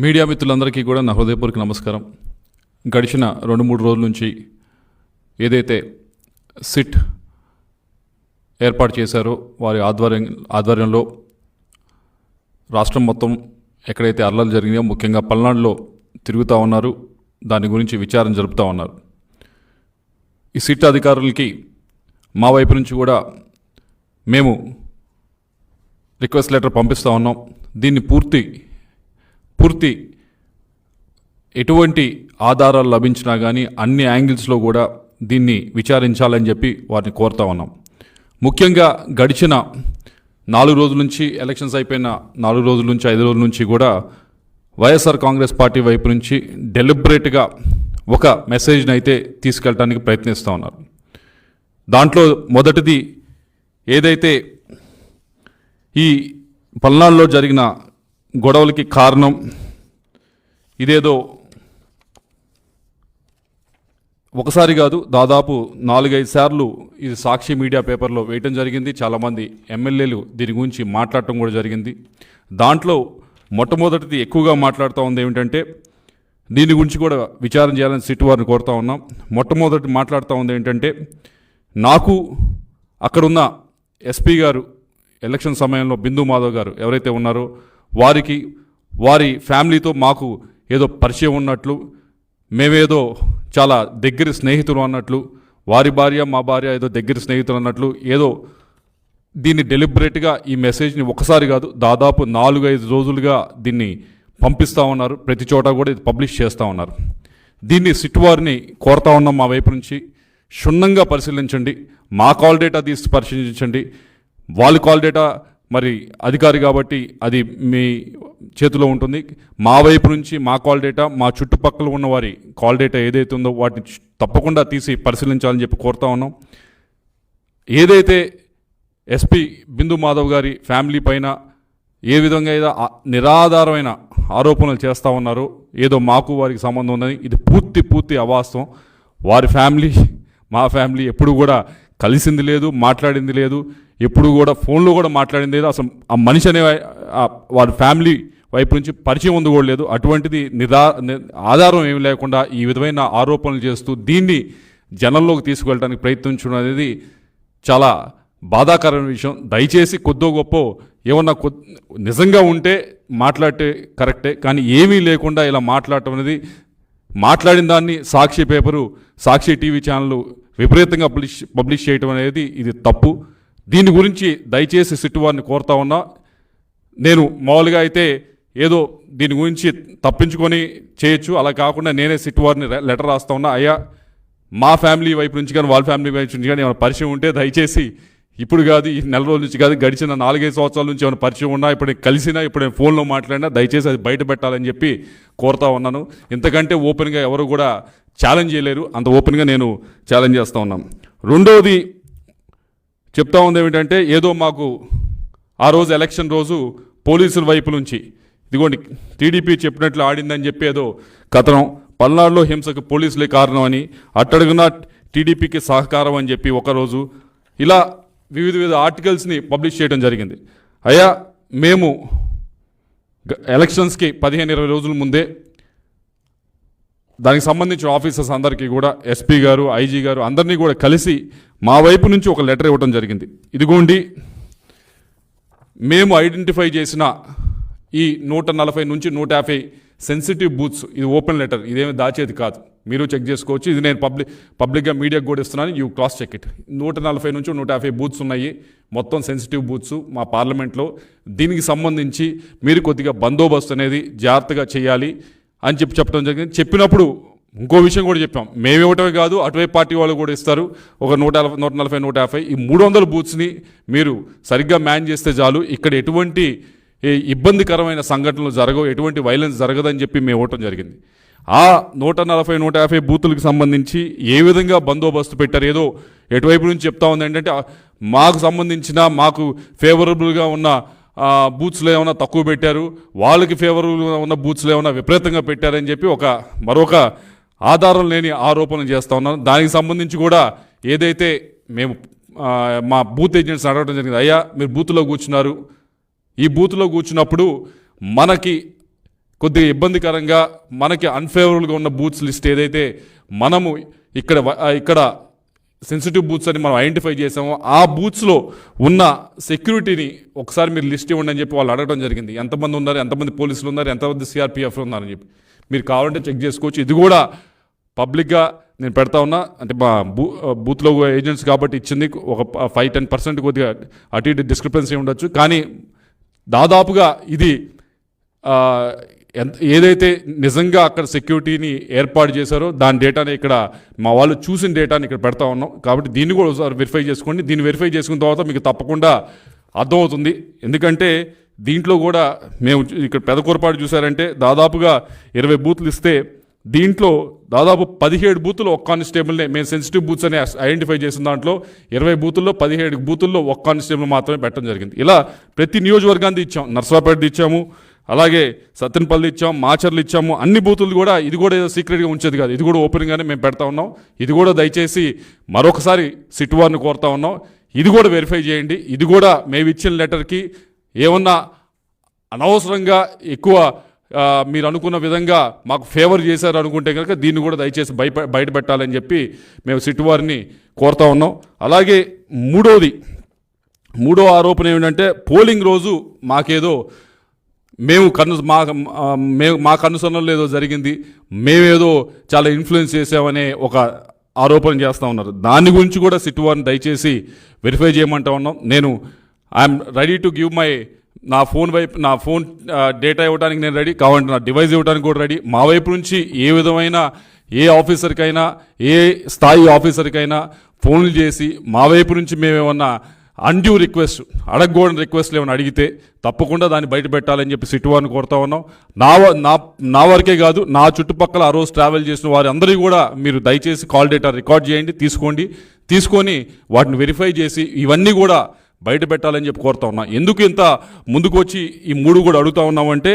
Media మిత్రులందరికీ కూడా నా హృదయపూర్వక నమస్కారం. గడిచిన 2-3 రోజుల నుంచి ఏదైతే సిట్ ఏర్పాటు చేశారో వారి ఆధ్వర్యంలో రాష్ట్రం మొత్తం ఎక్కడైతే అల్లర్లు జరిగినాయో ముఖ్యంగా పల్నాడులో తిరుగుతూ ఉన్నారు. దాని గురించి విచారణ జరుపుతూ ఉన్నారు. ఈ సిట్ అధికారులకి మా వైపు నుంచి కూడా మేము రిక్వెస్ట్ లెటర్ పంపిస్తూ ఉన్నాం. దీన్ని పూర్తి ఎటువంటి ఆధారాలు లభించినా కానీ అన్ని యాంగిల్స్లో కూడా దీన్ని విచారించాలని చెప్పి వారిని కోరుతా ఉన్నాం. ముఖ్యంగా గడిచిన 4 రోజుల నుంచి ఎలక్షన్స్ అయిపోయిన 4 రోజుల నుంచి 5 రోజుల నుంచి కూడా వైఎస్ఆర్ కాంగ్రెస్ పార్టీ వైపు నుంచి డెలిబరేట్గా ఒక మెసేజ్ని అయితే తీసుకెళ్ళడానికి ప్రయత్నిస్తూ ఉన్నారు. దాంట్లో మొదటిది ఏదైతే ఈ పల్నాడులో జరిగిన గొడవలకి కారణం ఇదేదో ఒకసారి కాదు, దాదాపు 4-5 సార్లు ఇది సాక్షి మీడియా పేపర్లో వేయటం జరిగింది. చాలామంది ఎమ్మెల్యేలు దీని గురించి మాట్లాడటం కూడా జరిగింది. దాంట్లో మొట్టమొదటిది ఎక్కువగా మాట్లాడుతూ ఉంది ఏమిటంటే దీని గురించి కూడా విచారణ చేయాలని సిట్ వారిని కోరుతూ ఉన్నాం. మొట్టమొదటి మాట్లాడుతూ ఉంది ఏంటంటే నాకు అక్కడున్న ఎస్పీ గారు ఎలక్షన్ సమయంలో బిందు మాధవ్ గారు ఎవరైతే ఉన్నారో వారి ఫ్యామిలీతో మాకు ఏదో పరిచయం ఉన్నట్లు, మేమేదో చాలా దగ్గర స్నేహితులు అన్నట్లు, వారి భార్య మా భార్య ఏదో దగ్గర స్నేహితులు అన్నట్లు ఏదో దీన్ని డెలిబరేట్గా ఈ మెసేజ్ని ఒకసారి కాదు దాదాపు 4-5 రోజులుగా దీన్ని పంపిస్తూ ఉన్నారు. ప్రతి చోట కూడా ఇది పబ్లిష్ చేస్తూ ఉన్నారు. దీన్ని సిట్ వారిని కోరుతా ఉన్నాం, మా వైపు నుంచి క్షుణ్ణంగా పరిశీలించండి. మా కాల్ డేటా తీసి పరిశీలించండి. వాళ్ళ కాల్ డేటా మరి అధికారి కాబట్టి అది మీ చేతిలో ఉంటుంది. మా వైపు నుంచి మా కాల్ డేటా, మా చుట్టుపక్కల ఉన్న వారి కాల్ డేటా ఏదైతే ఉందో వాటిని తప్పకుండా తీసి పరిశీలించాలని చెప్పి కోరుతా ఉన్నాం. ఏదైతే ఎస్పీ బిందు మాధవ్ గారి ఫ్యామిలీ పైన ఏ విధంగా ఏదో నిరాధారమైన ఆరోపణలు చేస్తూ ఉన్నారో, ఏదో మాకు వారికి సంబంధం ఉందని, ఇది పూర్తి అవాస్తవం. వారి ఫ్యామిలీ మా ఫ్యామిలీ ఎప్పుడు కూడా కలిసింది లేదు, మాట్లాడింది లేదు, ఎప్పుడు కూడా ఫోన్లో కూడా మాట్లాడింది లేదు. అసలు ఆ మనిషి అనే వారి ఫ్యామిలీ వైపు నుంచి పరిచయం ఉంది కూడా లేదు. అటువంటిది ఆధారం ఏమి లేకుండా ఈ విధమైన ఆరోపణలు చేస్తూ దీన్ని జనంలోకి తీసుకువెళ్ళడానికి ప్రయత్నించడం అనేది చాలా బాధాకరమైన విషయం. దయచేసి కొద్దో గొప్ప ఏమన్నా నిజంగా ఉంటే మాట్లాడితే కరెక్టే, కానీ ఏమీ లేకుండా ఇలా మాట్లాడటం అనేది, మాట్లాడిన దాన్ని సాక్షి పేపరు, సాక్షి టీవీ ఛానళ్ళు విపరీతంగా పబ్లిష్ చేయటం అనేది ఇది తప్పు. దీని గురించి దయచేసి సిట్ వారిని కోరుతా ఉన్నా. నేను మామూలుగా అయితే ఏదో దీని గురించి తప్పించుకొని చేయొచ్చు, అలా కాకుండా నేనే సిట్ వారిని లెటర్ రాస్తా ఉన్నా. అయ్యా, మా ఫ్యామిలీ వైపు నుంచి కానీ వాళ్ళ ఫ్యామిలీ వైపు నుంచి కానీ ఏమైనా పరిచయం ఉంటే దయచేసి ఇప్పుడు కాదు, ఈ నెల రోజుల నుంచి కాదు, గడిచిన 4-5 సంవత్సరాల నుంచి ఏమైనా పరిచయం ఉన్నా, ఇప్పుడు కలిసినా, ఇప్పుడు నేను ఫోన్లో మాట్లాడినా దయచేసి అది బయట పెట్టాలని చెప్పి కోరుతా ఉన్నాను. ఇంతకంటే ఓపెన్గా ఎవరు కూడా ఛాలెంజ్ చేయలేరు, అంత ఓపెన్గా నేను ఛాలెంజ్ చేస్తూ ఉన్నాను. రెండవది చెప్తా ఉంది ఏమిటంటే ఏదో మాకు ఆ రోజు ఎలక్షన్ రోజు పోలీసుల వైపు నుంచి ఇదిగోండి టీడీపీ చెప్పినట్లు ఆడిందని చెప్పి ఏదో కథనం, పల్నాడులో హింసకు పోలీసులే కారణం అని, అట్టడుగున టీడీపీకి సహకారం అని చెప్పి ఒకరోజు ఇలా వివిధ ఆర్టికల్స్ని పబ్లిష్ చేయడం జరిగింది. అయ్యా, మేము ఎలక్షన్స్కి 15-20 రోజుల ముందే దానికి సంబంధించిన ఆఫీసర్స్ అందరికీ కూడా ఎస్పీ గారు, ఐజీ గారు అందరినీ కూడా కలిసి మా వైపు నుంచి ఒక లెటర్ ఇవ్వడం జరిగింది. ఇదిగోండి మేము ఐడెంటిఫై చేసిన ఈ 140 నుంచి 150 సెన్సిటివ్ బూత్స్, ఇది ఓపెన్ లెటర్, ఇదేమి దాచేది కాదు, మీరు చెక్ చేసుకోవచ్చు. ఇది నేను పబ్లిక్గా మీడియాకు కూడా ఇస్తున్నాను, యూ క్రాస్ చెక్ ఇట్. 140 నుంచి 150 బూత్స్ ఉన్నాయి, మొత్తం సెన్సిటివ్ బూత్స్ మా పార్లమెంట్లో. దీనికి సంబంధించి మీరు కొద్దిగా బందోబస్తు అనేది జాగ్రత్తగా చేయాలి అని చెప్పడం జరిగింది. చెప్పినప్పుడు ఇంకో విషయం కూడా చెప్పాం, మేము ఇవ్వటమే కాదు అటువైపు పార్టీ వాళ్ళు కూడా ఇస్తారు, ఒక 140, 150 ఈ 300 బూత్స్ని మీరు సరిగ్గా మ్యాన్ చేస్తే చాలు, ఇక్కడ ఎటువంటి ఇబ్బందికరమైన సంఘటనలు జరగవు, ఎటువంటి వైలెన్స్ జరగదని చెప్పి మేము ఇవ్వటం జరిగింది. ఆ 140, 150 బూతులకు సంబంధించి ఏ విధంగా బందోబస్తు పెట్టారు, ఏదో ఎటువైపు నుంచి చెప్తా ఉంది ఏంటంటే మాకు సంబంధించిన మాకు ఫేవరబుల్గా ఉన్న బూత్స్లో ఏమైనా తక్కువ పెట్టారు, వాళ్ళకి ఫేవరబుల్గా ఉన్న బూత్స్లో ఏమైనా విపరీతంగా పెట్టారని చెప్పి మరొక ఆధారం లేని ఆరోపణలు చేస్తూ ఉన్నాను. దానికి సంబంధించి కూడా ఏదైతే మేము మా బూత్ ఏజెంట్స్ అడగడం జరిగింది, అయ్యా మీరు బూత్లో కూర్చున్నారు, ఈ బూత్లో కూర్చున్నప్పుడు మనకి కొద్దిగా ఇబ్బందికరంగా మనకి అన్ఫేవరబుల్గా ఉన్న బూత్స్ లిస్ట్ ఏదైతే మనము ఇక్కడ సెన్సిటివ్ బూత్స్ అని మనం ఐడెంటిఫై చేసామో ఆ బూత్స్లో ఉన్న సెక్యూరిటీని ఒకసారి మీరు లిస్ట్ ఇవ్వండి అని చెప్పి వాళ్ళు అడగడం జరిగింది. ఎంతమంది ఉన్నారు, ఎంతమంది పోలీసులు ఉన్నారు, ఎంతమంది సిఆర్పిఎఫ్ ఉన్నారని చెప్పి మీరు కావాలంటే చెక్ చేసుకోవచ్చు. ఇది కూడా పబ్లిక్గా నేను పెడతా ఉన్నా. అంటే మా బూత్లో ఏజెంట్స్ కాబట్టి ఇచ్చింది ఒక 5-10% కొద్దిగా అటు ఇటు డిస్క్రిపెన్సీ ఉండొచ్చు. కానీ దాదాపుగా ఇది ఏదైతే నిజంగా అక్కడ సెక్యూరిటీని ఏర్పాటు చేశారో దాని డేటాని ఇక్కడ మా వాళ్ళు చూసిన డేటాని ఇక్కడ పెడతా ఉన్నాం. కాబట్టి దీన్ని కూడా ఒకసారి వెరిఫై చేసుకోండి. దీన్ని వెరిఫై చేసుకున్న తర్వాత మీకు తప్పకుండా అర్థమవుతుంది. ఎందుకంటే దీంట్లో కూడా మేము ఇక్కడ పెదకూరపాటు చూసారంటే దాదాపుగా 20 బూత్లు ఇస్తే దీంట్లో దాదాపు 17 బూతుల్లో ఒక కానిస్టేబుల్నే మేము సెన్సిటివ్ బూత్స్ అని ఐడెంటిఫై చేసిన దాంట్లో 20 బూతుల్లో 17 బూతుల్లో ఒక కానిస్టేబుల్ మాత్రమే పెట్టడం జరిగింది. ఇలా ప్రతి నియోజకవర్గాన్ని ఇచ్చాం. నర్సరావుపేట ఇచ్చాము, అలాగే సత్తెనపల్లి ఇచ్చాం, మాచర్లు ఇచ్చాము. అన్ని బూతులు కూడా ఇది కూడా ఏదో సీక్రెట్గా ఉంచేది కాదు, ఇది కూడా ఓపెన్గానే మేము పెడతా ఉన్నాం. ఇది కూడా దయచేసి మరొకసారి సిట్ వారిని కోరుతా ఉన్నాం, ఇది కూడా వెరిఫై చేయండి. ఇది కూడా మేము ఇచ్చిన లెటర్కి ఏమన్నా అనవసరంగా ఎక్కువ మీరు అనుకున్న విధంగా మాకు ఫేవర్ చేశారు అనుకుంటే కనుక దీన్ని కూడా దయచేసి బయట పెట్టాలని చెప్పి మేము సిట్ వారిని కోరుతా ఉన్నాం. అలాగే మూడో ఆరోపణ ఏమిటంటే పోలింగ్ రోజు మాకేదో మా కనుసన్నలో ఏదో జరిగింది, మేమేదో చాలా ఇన్ఫ్లుయెన్స్ చేసామనే ఒక ఆరోపణ చేస్తూ ఉన్నారు. దాని గురించి కూడా సిట్ వారిని దయచేసి వెరిఫై చేయమంటా ఉన్నాం. నేను ఐఎమ్ రెడీ టు గివ్ నా ఫోన్ డేటా ఇవ్వడానికి నేను రెడీ, కావాలంటే నా డివైస్ ఇవ్వడానికి కూడా రెడీ. మా వైపు నుంచి ఏ విధమైన ఏ ఆఫీసర్కైనా ఏ స్థాయి ఆఫీసర్కైనా ఫోన్లు చేసి మా వైపు నుంచి మేమేమన్నా అన్డ్యూ రిక్వెస్ట్ అడగకూడని రిక్వెస్ట్లు ఏమైనా అడిగితే తప్పకుండా దాన్ని బయట పెట్టాలని చెప్పి సిట్ వారిని కోరుతా ఉన్నాం. నా వరకే కాదు, నా చుట్టుపక్కల ఆ రోజు ట్రావెల్ చేసిన వారి అందరికీ కూడా మీరు దయచేసి కాల్ డేటా రికార్డ్ చేయండి, తీసుకొని వాటిని వెరిఫై చేసి ఇవన్నీ కూడా బయట పెట్టాలని చెప్పి కోరుతా ఉన్నా. ఎందుకు ఇంత ముందుకు వచ్చి ఈ 3 కూడా అడుగుతా ఉన్నామంటే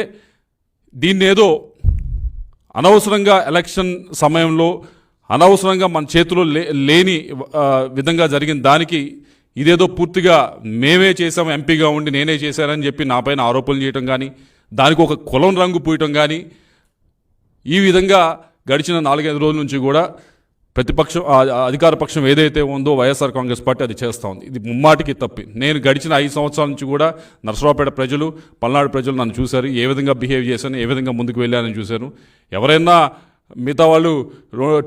దీన్ని ఏదో అనవసరంగా ఎలక్షన్ సమయంలో అనవసరంగా మన చేతిలో లేని విధంగా జరిగిన దానికి ఇదేదో పూర్తిగా మేమే చేసాం, ఎంపీగా ఉండి నేనే చేశానని చెప్పి నా పైన ఆరోపణలు చేయటం కానీ, దానికి ఒక కులం రంగు పూయటం కానీ, ఈ విధంగా గడిచిన 4-5 రోజుల నుంచి కూడా ప్రతిపక్షం అధికార పక్షం ఏదైతే ఉందో వైఎస్ఆర్ కాంగ్రెస్ పార్టీ అది చేస్తూ ఉంది. ఇది ముమ్మాటికి తప్పి. నేను గడిచిన 5 సంవత్సరాల నుంచి కూడా నరసరావుపేట ప్రజలు, పల్నాడు ప్రజలు నన్ను చూశారు, ఏ విధంగా బిహేవ్ చేశాను, ఏ విధంగా ముందుకు వెళ్ళానని చూశాను. ఎవరైనా మిగతా వాళ్ళు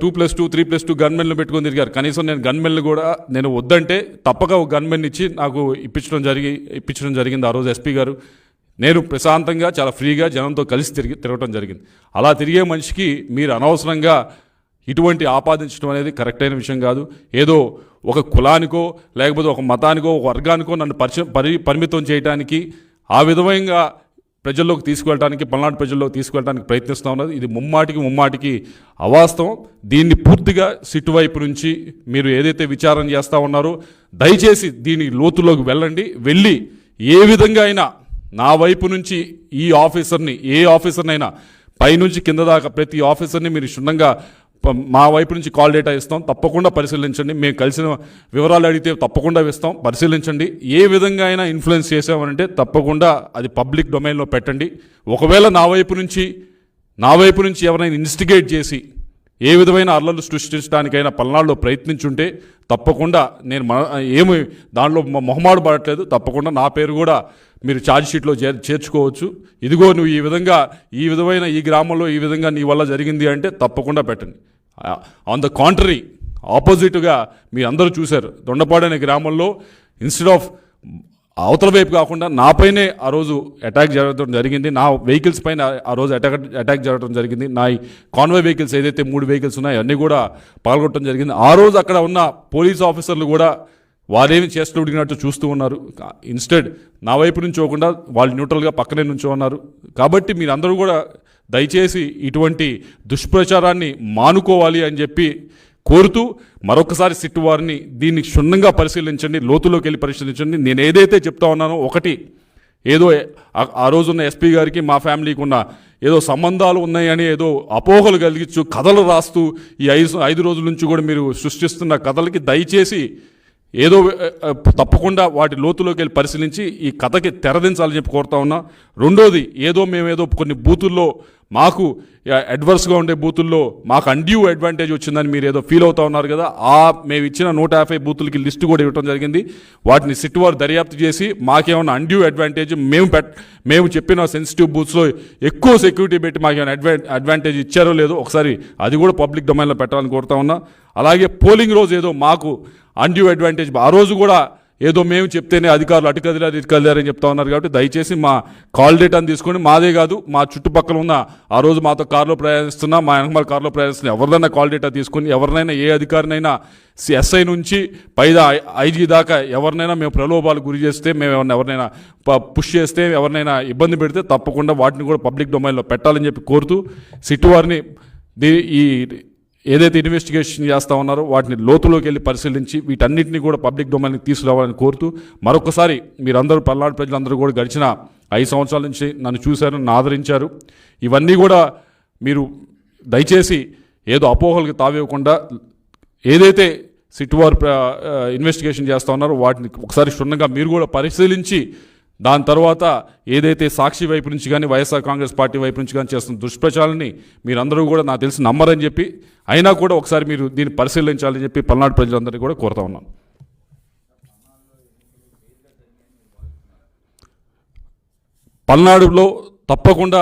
2+2 3+2 గన్మెన్లు పెట్టుకొని తిరిగారు. కనీసం నేను గన్మెన్లు కూడా నేను వద్దంటే తప్పక ఒక గన్మెన్ ఇచ్చి నాకు ఇప్పించడం జరిగింది ఆ రోజు ఎస్పీ గారు. నేను ప్రశాంతంగా చాలా ఫ్రీగా జనంతో కలిసి తిరగటం జరిగింది. అలా తిరిగే మనిషికి మీరు అనవసరంగా ఇటువంటి ఆపాదించడం అనేది కరెక్ట్ అయిన విషయం కాదు. ఏదో ఒక కులానికో లేకపోతే ఒక మతానికో ఒక వర్గానికో నన్ను పరిమితం చేయడానికి ఆ విధంగా ప్రజల్లోకి తీసుకువెళ్ళడానికి, పల్నాడు ప్రజల్లోకి తీసుకువెళ్ళడానికి ప్రయత్నిస్తూ ఉన్నది. ఇది ముమ్మాటికి అవాస్తవం. దీన్ని పూర్తిగా సిట్ వైపు నుంచి మీరు ఏదైతే విచారణ చేస్తూ ఉన్నారో దయచేసి దీని లోతులోకి వెళ్ళి ఏ విధంగా అయినా నా వైపు నుంచి ఈ ఆఫీసర్ని, ఏ ఆఫీసర్నైనా పైనుంచి కింద దాకా ప్రతి ఆఫీసర్ని మీరు క్షుణ్ణంగా మా వైపు నుంచి కాల్ డేటా ఇస్తాం, తప్పకుండా పరిశీలించండి. మేము కలిసిన వివరాలు అడిగితే తప్పకుండా ఇస్తాం, పరిశీలించండి. ఏ విధంగా అయినా ఇన్ఫ్లుయెన్స్ చేసామనంటే తప్పకుండా అది పబ్లిక్ డొమైన్లో పెట్టండి. ఒకవేళ నా వైపు నుంచి ఎవరైనా ఇన్వెస్టిగేట్ చేసి ఏ విధమైన అల్లర్లు సృష్టించడానికైనా పల్నాడులో ప్రయత్నించుంటే తప్పకుండా నేను ఏమి దానిలో మొహమాటు పడట్లేదు, తప్పకుండా నా పేరు కూడా మీరు ఛార్జ్ షీట్లో చేర్చుకోవచ్చు. ఇదిగో నువ్వు ఈ విధమైన ఈ గ్రామంలో ఈ విధంగా నీ వల్ల జరిగింది అంటే తప్పకుండా పెట్టండి. ఆన్ ద కాంట్రరీ ఆపోజిట్గా మీరు అందరూ చూశారు, దొండపాడు అనే గ్రామంలో ఇన్స్టెడ్ ఆఫ్ అవతల వైపు కాకుండా నాపైనే ఆ రోజు అటాక్ జరగడం జరిగింది. నా వెహికల్స్ పైన ఆ రోజు అటాక్ జరగడం జరిగింది. నా కాన్వాయ్ వెహికల్స్ ఏదైతే 3 వెహికల్స్ ఉన్నాయో అన్నీ కూడా పాల్గొనడం జరిగింది. ఆ రోజు అక్కడ ఉన్న పోలీస్ ఆఫీసర్లు కూడా వారేమి చేస్తూ ఉడిగినట్టు చూస్తూ ఉన్నారు. ఇన్స్టెడ్ నా వైపు నుంచి పోకుండా వాళ్ళు న్యూట్రల్గా పక్కనే నుంచో ఉన్నారు. కాబట్టి మీరందరూ కూడా దయచేసి ఇటువంటి దుష్ప్రచారాన్ని మానుకోవాలి అని చెప్పి కోరుతూ మరొకసారి సిట్ వారిని దీన్ని క్షుణ్ణంగా పరిశీలించండి, లోతులోకి వెళ్ళి పరిశీలించండి. నేను ఏదైతే చెప్తా ఉన్నానో ఒకటి ఏదో ఆ రోజున్న ఎస్పీ గారికి మా ఫ్యామిలీకి ఉన్న ఏదో సంబంధాలు ఉన్నాయని ఏదో అపోహలు కలిగించు కథలు రాస్తూ ఈ 5 రోజుల నుంచి కూడా మీరు సృష్టిస్తున్న కథలకి దయచేసి ఏదో తప్పకుండా వాటి లోతులోకి వెళ్ళి పరిశీలించి ఈ కథకి తెరదించాలని చెప్పి కోరుతా ఉన్నా. రెండోది, మేమేదో కొన్ని బూతుల్లో మాకు అడ్వర్స్గా ఉండే బూతుల్లో మాకు అన్డ్యూ అడ్వాంటేజ్ వచ్చిందని మీరు ఏదో ఫీల్ అవుతా ఉన్నారు కదా, మేము ఇచ్చిన 150 బూతులకి లిస్టు కూడా ఇవ్వడం జరిగింది. వాటిని సిట్ వారు దర్యాప్తు చేసి మాకేమైనా అన్డ్యూ అడ్వాంటేజ్ మేము చెప్పిన సెన్సిటివ్ బూత్స్లో ఎక్కువ సెక్యూరిటీ పెట్టి మాకేమైనా అడ్వాంటేజ్ ఇచ్చారో లేదో ఒకసారి అది కూడా పబ్లిక్ డొమైన్లో పెట్టాలని కోరుతా ఉన్నా. అలాగే పోలింగ్ రోజు ఏదో మాకు అన్డ్యూ అడ్వాంటేజ్, ఆ రోజు కూడా ఏదో మేము చెప్తేనే అధికారులు అటు కదిలారు ఇటు కదిలారని చెప్తా ఉన్నారు. కాబట్టి దయచేసి మా కాల్ డేటాను తీసుకొని, మాదే కాదు మా చుట్టుపక్కల ఉన్న ఆ రోజు మాతో కారులో ప్రయాణిస్తున్నా, మా వెనకమాల కారులో ప్రయాణిస్తున్నా ఎవరినైనా కాల్ డేటా తీసుకొని, ఎవరినైనా ఏ అధికారినైనా ఎస్ఐ నుంచి పైదా ఐజీ దాకా ఎవరినైనా మేము ప్రలోభాలకు గురి చేస్తే, మేము ఎవరినైనా పుష్ చేస్తే, ఎవరినైనా ఇబ్బంది పెడితే తప్పకుండా వాటిని కూడా పబ్లిక్ డొమైన్లో పెట్టాలని చెప్పి కోరుతూ, సిట్ వారిని ఈ ఏదైతే ఇన్వెస్టిగేషన్ చేస్తూ ఉన్నారో వాటిని లోతులోకి వెళ్ళి పరిశీలించి వీటన్నిటిని కూడా పబ్లిక్ డొమైన్కి తీసుకురావాలని కోరుతూ, మరొకసారి మీరందరూ పల్నాడు ప్రజలందరూ కూడా గడిచిన 5 సంవత్సరాల నుంచి నన్ను చూశారు, నన్ను ఆదరించారు. ఇవన్నీ కూడా మీరు దయచేసి ఏదో అపోహలకు తావివ్వకుండా ఏదైతే సిట్ వారు ఇన్వెస్టిగేషన్ చేస్తూ ఉన్నారో వాటిని ఒకసారి క్షుణ్ణంగా మీరు కూడా పరిశీలించి, దాని తర్వాత ఏదైతే సాక్షి వైపు నుంచి కానీ వైఎస్ఆర్ కాంగ్రెస్ పార్టీ వైపు నుంచి కానీ చేస్తున్న దుష్ప్రచారాన్ని మీరందరూ కూడా నాకు తెలిసి నమ్మరని చెప్పి, అయినా కూడా ఒకసారి మీరు దీన్ని పరిశీలించాలని చెప్పి పల్నాడు ప్రజలందరినీ కూడా కోరుతా ఉన్నాను. పల్నాడులో తప్పకుండా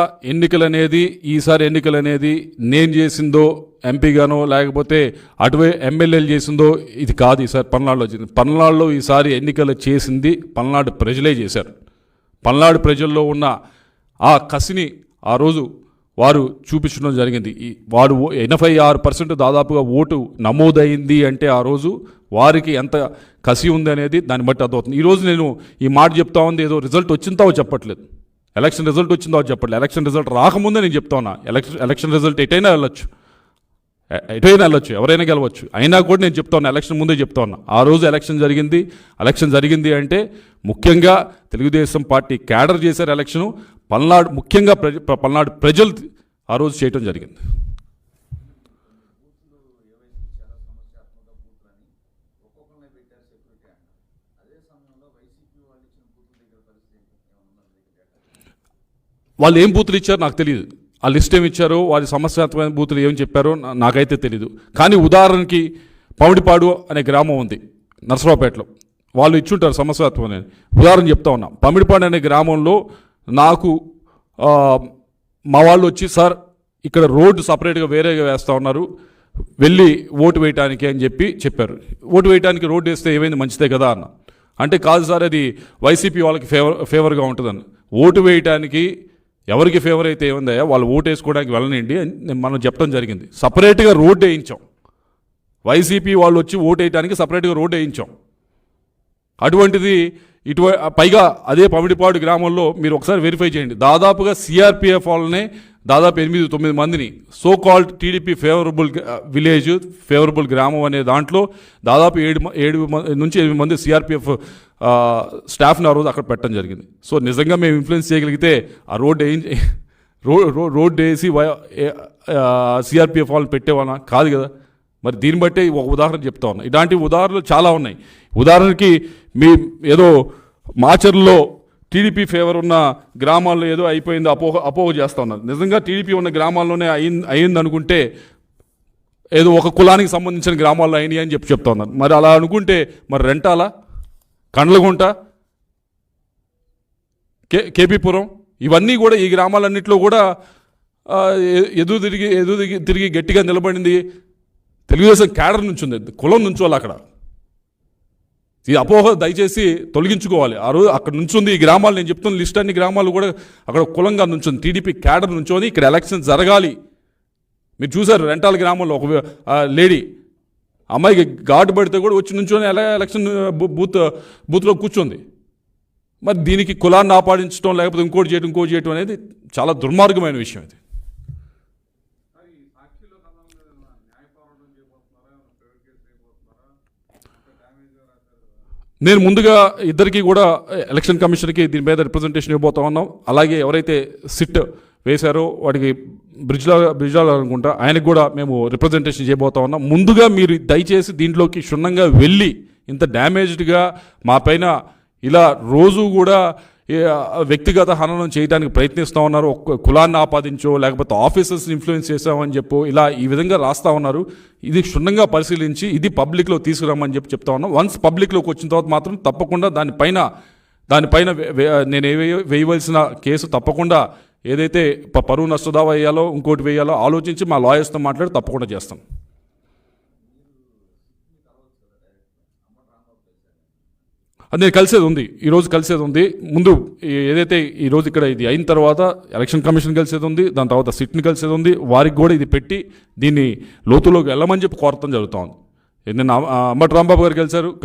ఈసారి ఎన్నికలు అనేది నేను చేసిందో ఎంపీగానో లేకపోతే అటువే ఎమ్మెల్యేలు చేసిందో ఇది కాదు. ఈసారి పల్నాడులో ఈసారి ఎన్నికలు చేసింది పల్నాడు ప్రజలే చేశారు. పల్నాడు ప్రజల్లో ఉన్న ఆ కసిని ఆ రోజు వారు చూపించడం జరిగింది. వారు 86% దాదాపుగా ఓటు నమోదైంది అంటే ఆ రోజు వారికి ఎంత కసి ఉంది అనేది దాన్ని బట్టి అర్థమవుతుంది. ఈరోజు నేను ఈ మాట చెప్తా ఉంది ఏదో రిజల్ట్ వచ్చిందో చెప్పట్లేదు, ఎలక్షన్ రిజల్ట్ వచ్చిందో చెప్పట్లేదు. ఎలక్షన్ రిజల్ట్ రాకముందే నేను చెప్తా ఉన్నా, ఎలక్షన్ రిజల్ట్ ఎటైనా వెళ్ళొచ్చు, ఎవరైనా గెలవచ్చు. అయినా కూడా నేను చెప్తా ఉన్నా, ఎలక్షన్ ముందే చెప్తా ఉన్నా. ఆ రోజు ఎలక్షన్ జరిగింది అంటే ముఖ్యంగా తెలుగుదేశం పార్టీ క్యాడర్ చేశారు ఎలక్షను. ముఖ్యంగా పల్నాడు ప్రజలు ఆ రోజు చేయటం జరిగింది. వాళ్ళు ఏం బూతులు ఇచ్చారో నాకు తెలియదు, ఆ లిస్ట్ ఏమి ఇచ్చారో, వారి సమస్యాత్మకమైన బూతులు ఏమి చెప్పారో నాకైతే తెలీదు. కానీ ఉదాహరణకి పమిడిపాడు అనే గ్రామం ఉంది నర్సరావుపేటలో, వాళ్ళు ఇచ్చుంటారు సమస్యాత్మకమైన. ఉదాహరణ చెప్తా ఉన్నా, పమిడిపాడు అనే గ్రామంలో నాకు మా వాళ్ళు వచ్చి, సార్ ఇక్కడ రోడ్డు సపరేట్గా వేరేగా వేస్తూ ఉన్నారు, వెళ్ళి ఓటు వేయటానికి అని చెప్పారు. ఓటు వేయడానికి రోడ్డు వేస్తే ఏమైంది, మంచిదే కదా అన్న. అంటే కాదు సార్, అది వైసీపీ వాళ్ళకి ఫేవర్గా ఉంటుందని. ఓటు వేయటానికి ఎవరికి ఫేవర్ అయితే ఏముందయ్యా, వాళ్ళు ఓటు వేసుకోవడానికి వెళ్ళనండి అని మనం చెప్పడం జరిగింది. సపరేట్గా రోడ్డు వేయించాం, వైసీపీ వాళ్ళు వచ్చి ఓటు వేయడానికి సపరేట్గా రోడ్డు వేయించాం. అటువంటిది పైగా అదే పమిడిపాడు గ్రామంలో మీరు ఒకసారి వెరిఫై చేయండి, దాదాపుగా సిఆర్పిఎఫ్ వాళ్ళనే దాదాపు 8-9 మందిని so called TDP favourable village, favourable గ్రామం అనే దాంట్లో దాదాపు 7 నుంచి 8 మంది సిఆర్పిఎఫ్ స్టాఫ్ని ఆ రోజు అక్కడ పెట్టడం జరిగింది. సో నిజంగా మేము ఇన్ఫ్లుయెన్స్ చేయగలిగితే ఆ రోడ్డు వేసి సిఆర్పిఎఫ్ వాళ్ళని పెట్టేవాళ్ళ కాదు కదా. మరి దీన్ని బట్టే ఒక ఉదాహరణ చెప్తా ఉన్నా. ఇలాంటి ఉదాహరణలు చాలా ఉన్నాయి. ఉదాహరణకి ఏదో మాచర్లో టీడీపీ ఫేవర్ ఉన్న గ్రామాల్లో ఏదో అయిపోయింది అపోహ చేస్తూ ఉన్నారు. నిజంగా టీడీపీ ఉన్న గ్రామాల్లోనే అయింది అనుకుంటే ఏదో ఒక కులానికి సంబంధించిన గ్రామాల్లో అయినాయి అని చెప్తా ఉన్నారు. మరి అలా అనుకుంటే మరి రెంటాల, కండ్లగుంట, కేపీపురం ఇవన్నీ కూడా ఈ గ్రామాలన్నింటిలో కూడా ఎదురు తిరిగి గట్టిగా నిలబడింది తెలుగుదేశం క్యాడర్ నుంచి ఉంది, కులం నుంచోవాలి. అక్కడ ఈ అపోహ దయచేసి తొలగించుకోవాలి. ఆ రోజు అక్కడ నుంచుంది ఈ గ్రామాలు, నేను చెప్తున్న లిస్ట్ అన్ని గ్రామాలు కూడా అక్కడ కులంగా నుంచుంది, టీడీపీ క్యాడర్ నుంచోని ఇక్కడ ఎలక్షన్ జరగాలి. మీరు చూసారు రెంటాల గ్రామంలో ఒక లేడీ అమ్మాయికి ఘాటు పడితే కూడా వచ్చి నుంచొని ఎలక్షన్ బూత్లో కూర్చుంది. మరి దీనికి కులాన్ని ఆపాదించడం లేకపోతే ఇంకోటి చేయడం అనేది చాలా దుర్మార్గమైన విషయం. ఇది నేను ముందుగా ఇద్దరికి కూడా ఎలక్షన్ కమిషన్కి దీని మీద రిప్రజెంటేషన్ ఇవ్వబోతా ఉన్నాం. అలాగే ఎవరైతే సిట్ వేశారో వాటికి బ్రిజ్లాల్ అనుకుంటా, ఆయనకు కూడా మేము రిప్రజెంటేషన్ చేయబోతా ఉన్నాం. ముందుగా మీరు దయచేసి దీంట్లోకి క్షుణ్ణంగా వెళ్ళి ఇంత డ్యామేజ్డ్గా మా పైన ఇలా రోజు కూడా వ్యక్తిగత హననం చేయడానికి ప్రయత్నిస్తూ ఉన్నారు. ఒక్క కులాన్ని ఆపాదించో లేకపోతే ఆఫీసర్స్ ఇన్ఫ్లుయెన్స్ చేసామని చెప్పో ఇలా ఈ విధంగా రాస్తూ ఉన్నారు. ఇది క్షుణ్ణంగా పరిశీలించి ఇది పబ్లిక్లో తీసుకురామని చెప్తా ఉన్నాం. వన్స్ పబ్లిక్లోకి వచ్చిన తర్వాత మాత్రం తప్పకుండా దానిపైన నేను వేయవలసిన కేసు తప్పకుండా ఏదైతే పరువు నష్టదావా వేయాలో ఇంకోటి వేయాలో ఆలోచించి మా లాయర్స్తో మాట్లాడి తప్పకుండా చేస్తాం. అది నేను కలిసేది ఉంది, ఈరోజు కలిసేది ఉంది. ముందు ఏదైతే ఈరోజు ఇక్కడ ఇది అయిన తర్వాత ఎలక్షన్ కమిషన్ కలిసేది ఉంది, దాని తర్వాత సిట్ని కలిసేది ఉంది. వారికి కూడా ఇది పెట్టి దీన్ని లోతులోకి వెళ్ళమని చెప్పి కోరతం జరుగుతూ ఉంది. నిన్న అంబటి రాంబాబు గారు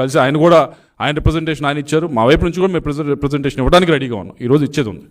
కలిసి ఆయన కూడా ఆయన రిప్రజెంటేషన్ ఆయన ఇచ్చారు. మా వైపు నుంచి కూడా మేము రిప్రజెంటేషన్ ఇవ్వడానికి రెడీగా ఉన్నాం. ఈరోజు ఇచ్చేది ఉంది.